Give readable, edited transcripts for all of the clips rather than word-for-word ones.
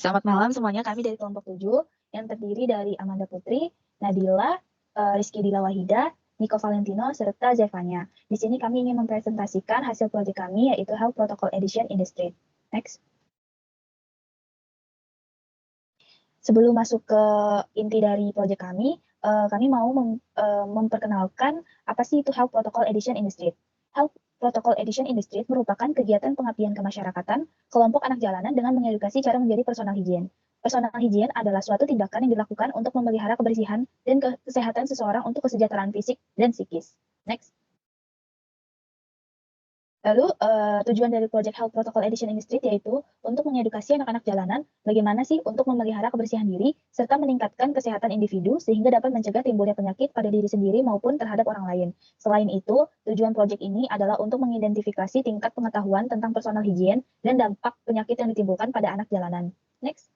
Selamat malam semuanya, kami dari kelompok 7 yang terdiri dari Amanda Putri, Nadila, Rizky Dila Wahida, Nico Valentino, serta Zevanya. Di sini kami ingin mempresentasikan hasil proyek kami, yaitu Health Protocol Edition in the Street. Next. Sebelum masuk ke inti dari proyek kami mau memperkenalkan apa sih itu Health Protocol Edition in the Street. Health Protocol Edition in the Street merupakan kegiatan pengabdian kemasyarakatan kelompok anak jalanan dengan mengedukasi cara menjadi personal hygiene. Personal hygiene adalah suatu tindakan yang dilakukan untuk memelihara kebersihan dan kesehatan seseorang untuk kesejahteraan fisik dan psikis. Next. Lalu, tujuan dari Project Health Protocol Edition in the Street yaitu untuk mengedukasi anak-anak jalanan bagaimana sih untuk memelihara kebersihan diri serta meningkatkan kesehatan individu sehingga dapat mencegah timbulnya penyakit pada diri sendiri maupun terhadap orang lain. Selain itu, tujuan proyek ini adalah untuk mengidentifikasi tingkat pengetahuan tentang personal hygiene dan dampak penyakit yang ditimbulkan pada anak jalanan. Next.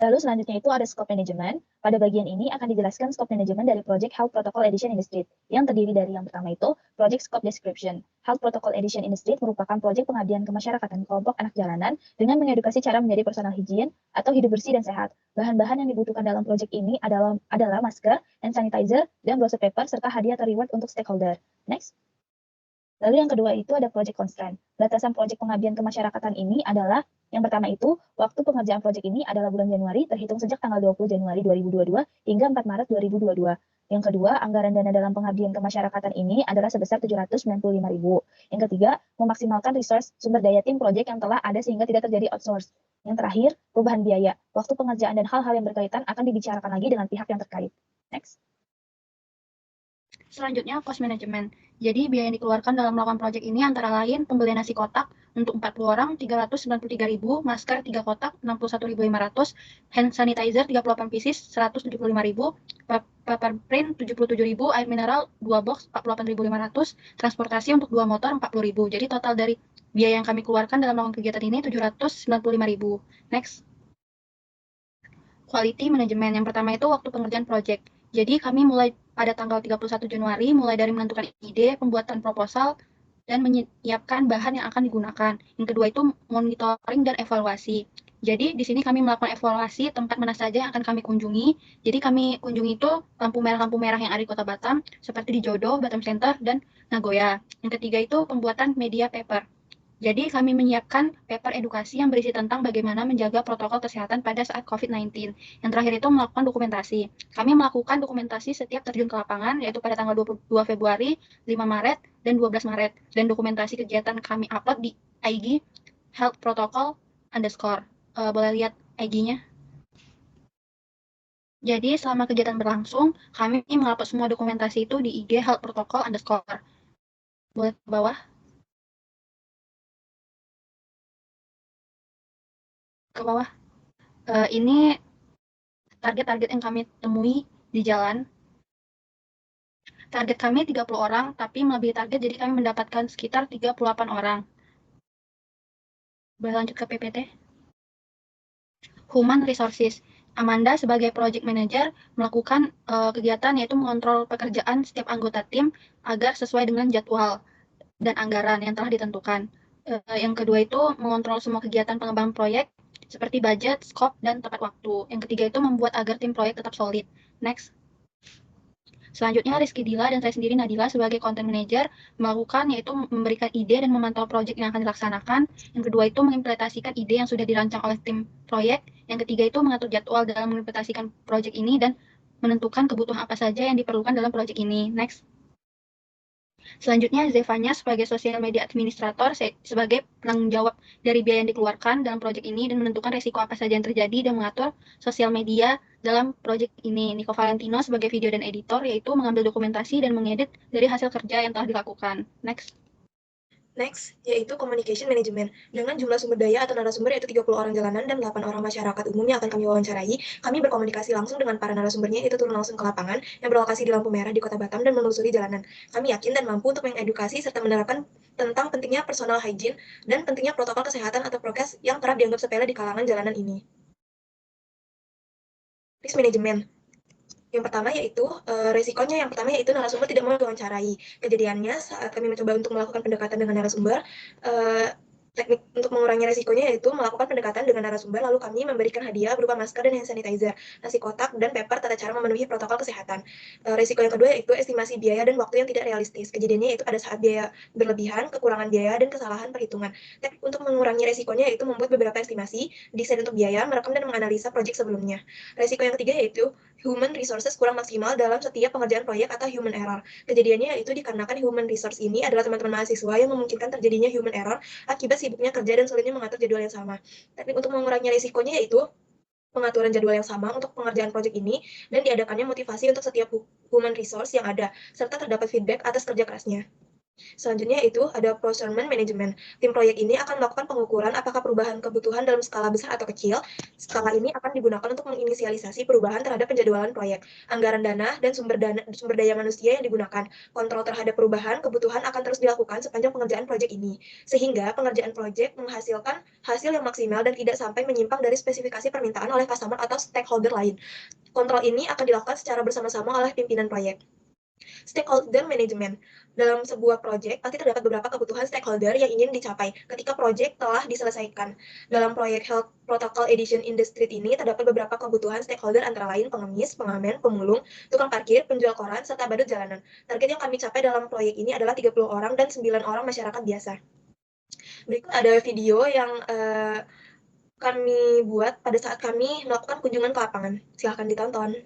Lalu selanjutnya itu ada scope management. Pada bagian ini akan dijelaskan scope management dari Project Health Protocol Edition in the Street, yang terdiri dari yang pertama itu Project Scope Description. Health Protocol Edition in the Street merupakan proyek pengabdian kemasyarakatan kelompok anak jalanan dengan mengedukasi cara menjadi personal hygiene atau hidup bersih dan sehat. Bahan-bahan yang dibutuhkan dalam proyek ini adalah masker, hand sanitizer, dan browser paper, serta hadiah atau reward untuk stakeholder. Next. Lalu yang kedua itu ada project constraint. Batasan project pengabdian kemasyarakatan ini adalah yang pertama itu, waktu pengerjaan proyek ini adalah bulan Januari terhitung sejak tanggal 20 Januari 2022 hingga 4 Maret 2022. Yang kedua, anggaran dana dalam pengabdian kemasyarakatan ini adalah sebesar 795.000. Yang ketiga, memaksimalkan resource sumber daya tim proyek yang telah ada sehingga tidak terjadi outsource. Yang terakhir, perubahan biaya. Waktu pengerjaan dan hal-hal yang berkaitan akan dibicarakan lagi dengan pihak yang terkait. Next. Selanjutnya, cost management. Jadi, biaya yang dikeluarkan dalam melakukan proyek ini antara lain pembelian nasi kotak untuk 40 orang, 393.000, masker 3 kotak, 61.500, hand sanitizer 38 pieces, 175.000, paper print 77.000, air mineral 2 box 48.500, transportasi untuk 2 motor 40.000. Jadi, total dari biaya yang kami keluarkan dalam melakukan kegiatan ini 795.000. Next. Quality management. Yang pertama itu waktu pengerjaan proyek. Jadi kami mulai pada tanggal 31 Januari, mulai dari menentukan ide, pembuatan proposal, dan menyiapkan bahan yang akan digunakan. Yang kedua itu monitoring dan evaluasi. Jadi di sini kami melakukan evaluasi tempat mana saja yang akan kami kunjungi. Jadi kami kunjungi itu lampu merah yang ada di Kota Batam, seperti di Jodoh, Batam Center, dan Nagoya. Yang ketiga itu pembuatan media paper. Jadi kami menyiapkan paper edukasi yang berisi tentang bagaimana menjaga protokol kesehatan pada saat COVID-19. Yang terakhir itu melakukan dokumentasi. Kami melakukan dokumentasi setiap terjun ke lapangan, yaitu pada tanggal 22 Februari, 5 Maret, dan 12 Maret. Dan dokumentasi kegiatan kami upload di IG Health Protocol _ boleh lihat IG-nya. Jadi selama kegiatan berlangsung, kami mengupload semua dokumentasi itu di IG Health Protocol _ boleh ke bawah. Ke bawah. Ini target-target yang kami temui di jalan. Target kami 30 orang, tapi melebihi target, jadi kami mendapatkan sekitar 38 orang. Boleh lanjut ke PPT. Human Resources. Amanda sebagai Project Manager melakukan kegiatan yaitu mengontrol pekerjaan setiap anggota tim agar sesuai dengan jadwal dan anggaran yang telah ditentukan. Yang kedua itu mengontrol semua kegiatan pengembangan proyek seperti budget, scope, dan tepat waktu. Yang ketiga itu membuat agar tim proyek tetap solid. Next. Selanjutnya, Rizky Dila dan saya sendiri Nadila sebagai content manager melakukan yaitu memberikan ide dan memantau proyek yang akan dilaksanakan. Yang kedua itu mengimplementasikan ide yang sudah dirancang oleh tim proyek. Yang ketiga itu mengatur jadwal dalam mengimplementasikan proyek ini dan menentukan kebutuhan apa saja yang diperlukan dalam proyek ini. Next. Selanjutnya, Zevanya sebagai social media administrator sebagai penanggung jawab dari biaya yang dikeluarkan dalam proyek ini dan menentukan resiko apa saja yang terjadi dan mengatur sosial media dalam proyek ini. Nico Valentino sebagai video dan editor, yaitu mengambil dokumentasi dan mengedit dari hasil kerja yang telah dilakukan. Next, yaitu Communication Management. Dengan jumlah sumber daya atau narasumber yaitu 30 orang jalanan dan 8 orang masyarakat umum yang akan kami wawancarai, kami berkomunikasi langsung dengan para narasumbernya, yaitu turun langsung ke lapangan yang berlokasi di lampu merah di Kota Batam dan menelusuri jalanan. Kami yakin dan mampu untuk mengedukasi serta menerapkan tentang pentingnya personal hygiene dan pentingnya protokol kesehatan atau prokes yang kerap dianggap sepele di kalangan jalanan ini. Risk Management. Yang pertama yaitu resikonya yang pertama yaitu narasumber tidak mau diwawancarai. Kejadiannya saat kami mencoba untuk melakukan pendekatan dengan narasumber, Teknik untuk mengurangi resikonya yaitu melakukan pendekatan dengan narasumber, lalu kami memberikan hadiah berupa masker dan hand sanitizer, nasi kotak, dan paper tata cara memenuhi protokol kesehatan. Resiko yang kedua yaitu estimasi biaya dan waktu yang tidak realistis. Kejadiannya itu pada saat biaya berlebihan, kekurangan biaya, dan kesalahan perhitungan. Teknik untuk mengurangi resikonya yaitu membuat beberapa estimasi, desain untuk biaya, merekam dan menganalisa proyek sebelumnya. Resiko yang ketiga yaitu human resources kurang maksimal dalam setiap pengerjaan proyek atau human error. Kejadiannya yaitu dikarenakan human resource ini adalah teman-teman mahasiswa yang memungkinkan terjadinya human error akibat sibuknya kerja dan sulitnya mengatur jadwal yang sama. Teknik untuk mengurangi risikonya yaitu pengaturan jadwal yang sama untuk pengerjaan proyek ini dan diadakannya motivasi untuk setiap human resource yang ada, serta terdapat feedback atas kerja kerasnya. Selanjutnya itu ada procurement management. Tim proyek ini akan melakukan pengukuran apakah perubahan kebutuhan dalam skala besar atau kecil. Skala ini akan digunakan untuk menginisialisasi perubahan terhadap penjadwalan proyek, anggaran dana, dan sumber daya manusia yang digunakan. Kontrol terhadap perubahan kebutuhan akan terus dilakukan sepanjang pengerjaan proyek ini, sehingga pengerjaan proyek menghasilkan hasil yang maksimal dan tidak sampai menyimpang dari spesifikasi permintaan oleh customer atau stakeholder lain. Kontrol ini akan dilakukan secara bersama-sama oleh pimpinan proyek. Stakeholder management. Dalam sebuah proyek, pasti terdapat beberapa kebutuhan stakeholder yang ingin dicapai ketika proyek telah diselesaikan. Dalam proyek Health Protocol Edition in the Street ini, terdapat beberapa kebutuhan stakeholder antara lain pengemis, pengamen, pemulung, tukang parkir, penjual koran, serta badut jalanan. Target yang kami capai dalam proyek ini adalah 30 orang dan 9 orang masyarakat biasa. Berikut ada video yang kami buat pada saat kami melakukan kunjungan ke lapangan. Silahkan ditonton.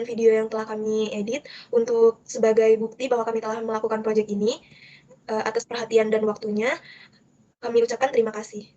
video yang telah kami edit untuk sebagai bukti bahwa kami telah melakukan proyek ini. Atas perhatian dan waktunya, kami ucapkan terima kasih.